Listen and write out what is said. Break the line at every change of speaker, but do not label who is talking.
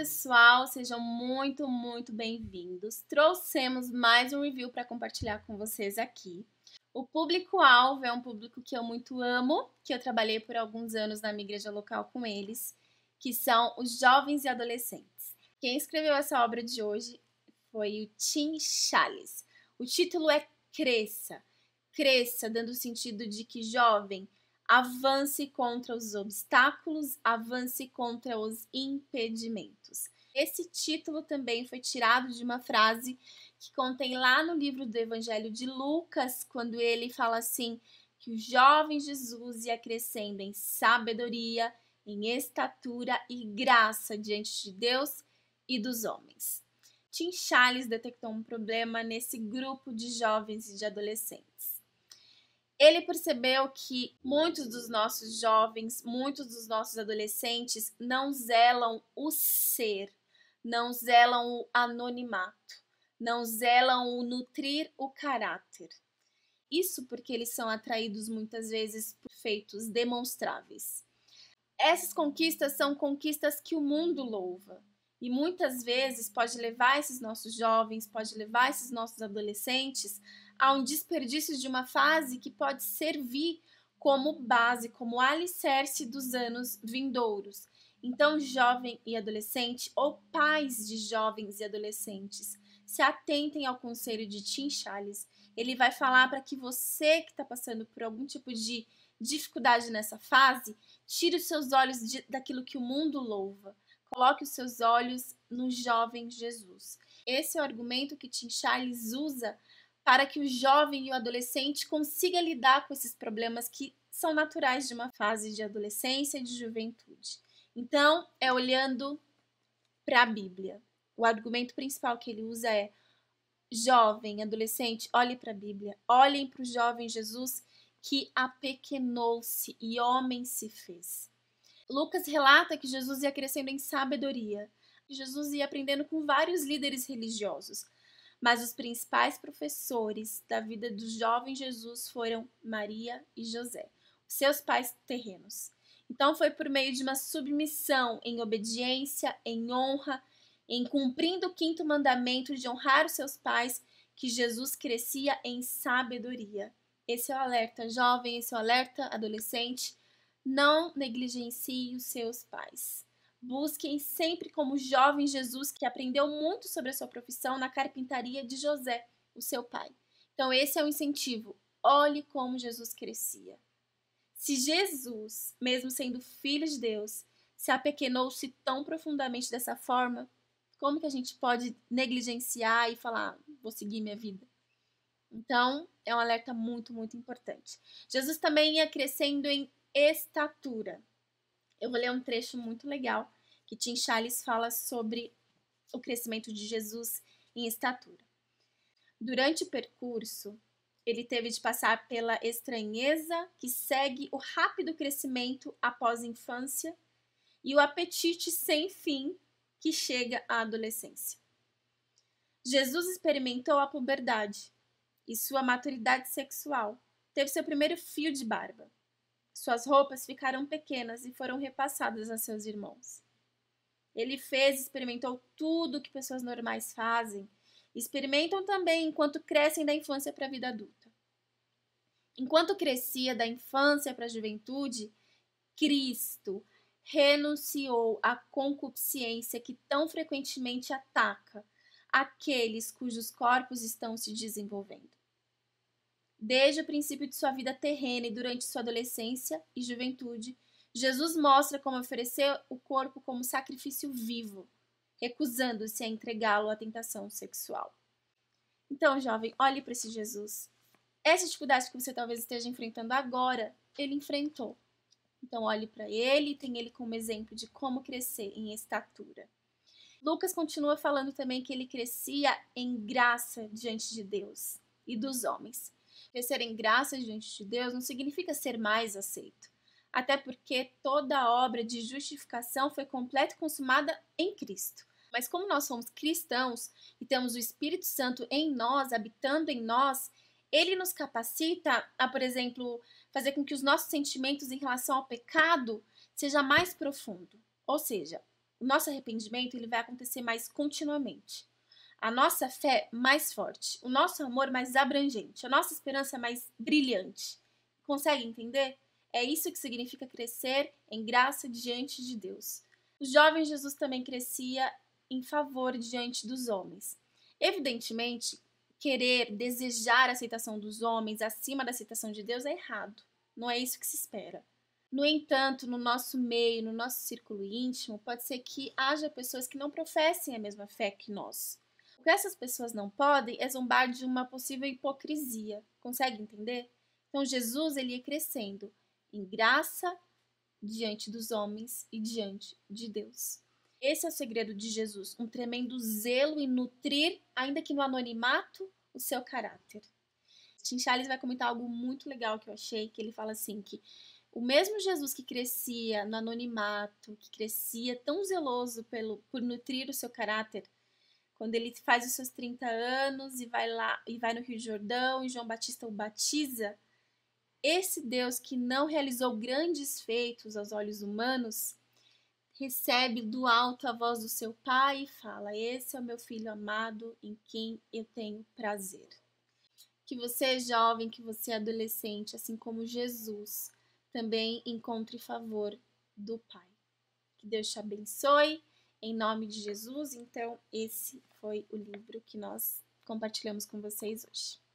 pessoal, sejam muito bem-vindos. Trouxemos mais um review para compartilhar com vocês aqui. O público-alvo é um público que eu muito amo, que eu trabalhei por alguns anos na minha igreja local com eles, que são os jovens e adolescentes. Quem escreveu essa obra de hoje foi o Tim Challies. O título é Cresça. Cresça, dando o sentido de que jovem, avance contra os obstáculos, avance contra os impedimentos. Esse título também foi tirado de uma frase que contém lá no livro do Evangelho de Lucas, quando ele fala assim, que o jovem Jesus ia crescendo em sabedoria, em estatura e graça diante de Deus e dos homens. Tim Challies detectou um problema nesse grupo de jovens e de adolescentes. Ele percebeu que muitos dos nossos jovens, muitos dos nossos adolescentes não zelam o ser, não zelam o anonimato, não zelam o nutrir o caráter. Isso porque eles são atraídos muitas vezes por feitos demonstráveis. Essas conquistas são conquistas que o mundo louva. E muitas vezes pode levar esses nossos jovens, pode levar esses nossos adolescentes a um desperdício de uma fase que pode servir como base, como alicerce dos anos vindouros. Então, jovem e adolescente, ou pais de jovens e adolescentes, se atentem ao conselho de Tim Challies. Ele vai falar para que você que está passando por algum tipo de dificuldade nessa fase, tire os seus olhos daquilo que o mundo louva. Coloque os seus olhos no jovem Jesus. Esse é o argumento que Tim Challies usa para que o jovem e o adolescente consiga lidar com esses problemas que são naturais de uma fase de adolescência e de juventude. Então, é olhando para a Bíblia. O argumento principal que ele usa é: jovem, adolescente, olhe para a Bíblia. Olhem para o jovem Jesus que apequenou-se e homem se fez. Lucas relata que Jesus ia crescendo em sabedoria. Jesus ia aprendendo com vários líderes religiosos. Mas os principais professores da vida do jovem Jesus foram Maria e José, seus pais terrenos. Então foi por meio de uma submissão em obediência, em honra, em cumprindo o quinto mandamento de honrar os seus pais, que Jesus crescia em sabedoria. Esse é o alerta jovem, esse é o alerta adolescente. Não negligencie os seus pais. Busquem sempre como jovem Jesus, que aprendeu muito sobre a sua profissão na carpintaria de José, o seu pai. Então esse é o incentivo. Olhe como Jesus crescia. Se Jesus, mesmo sendo filho de Deus, se apequenou-se tão profundamente dessa forma, como que a gente pode negligenciar e falar, vou seguir minha vida? Então, é um alerta muito importante. Jesus também ia crescendo em estatura. Eu vou ler um trecho muito legal que Tim Challies fala sobre o crescimento de Jesus em estatura. Durante o percurso, ele teve de passar pela estranheza que segue o rápido crescimento após a infância e o apetite sem fim que chega à adolescência. Jesus experimentou a puberdade e sua maturidade sexual. Teve seu primeiro fio de barba. Suas roupas ficaram pequenas e foram repassadas a seus irmãos. Ele experimentou tudo que pessoas normais fazem, experimentam também enquanto crescem da infância para a vida adulta. Enquanto crescia da infância para a juventude, Cristo renunciou à concupiscência que tão frequentemente ataca aqueles cujos corpos estão se desenvolvendo. Desde o princípio de sua vida terrena e durante sua adolescência e juventude, Jesus mostra como oferecer o corpo como sacrifício vivo, recusando-se a entregá-lo à tentação sexual. Então, jovem, olhe para esse Jesus. Essa dificuldade que você talvez esteja enfrentando agora, ele enfrentou. Então, olhe para ele e tenha ele como exemplo de como crescer em estatura. Lucas continua falando também que ele crescia em graça diante de Deus e dos homens. Crescer em graça diante de Deus não significa ser mais aceito, até porque toda a obra de justificação foi completa e consumada em Cristo. Mas como nós somos cristãos e temos o Espírito Santo em nós, habitando em nós, ele nos capacita a, por exemplo, fazer com que os nossos sentimentos em relação ao pecado seja mais profundo. Ou seja, o nosso arrependimento ele vai acontecer mais continuamente. A nossa fé mais forte, o nosso amor mais abrangente, a nossa esperança mais brilhante. Consegue entender? É isso que significa crescer em graça diante de Deus. O jovem Jesus também crescia em favor diante dos homens. Evidentemente, querer, desejar a aceitação dos homens acima da aceitação de Deus é errado. Não é isso que se espera. No entanto, no nosso meio, no nosso círculo íntimo, pode ser que haja pessoas que não professem a mesma fé que nós. O que essas pessoas não podem é zombar de uma possível hipocrisia. Consegue entender? Então, Jesus ele ia crescendo em graça diante dos homens e diante de Deus. Esse é o segredo de Jesus, um tremendo zelo em nutrir, ainda que no anonimato, o seu caráter. Tim Challies vai comentar algo muito legal que eu achei, que ele fala assim, que o mesmo Jesus que crescia no anonimato, que crescia tão zeloso por nutrir o seu caráter, quando ele faz os seus 30 anos e vai lá e vai no Rio Jordão e João Batista o batiza, esse Deus que não realizou grandes feitos aos olhos humanos, recebe do alto a voz do seu pai e fala: esse é o meu filho amado em quem eu tenho prazer. Que você, jovem, que você, adolescente, assim como Jesus, também encontre favor do Pai. Que Deus te abençoe, em nome de Jesus. Então, esse foi o livro que nós compartilhamos com vocês hoje.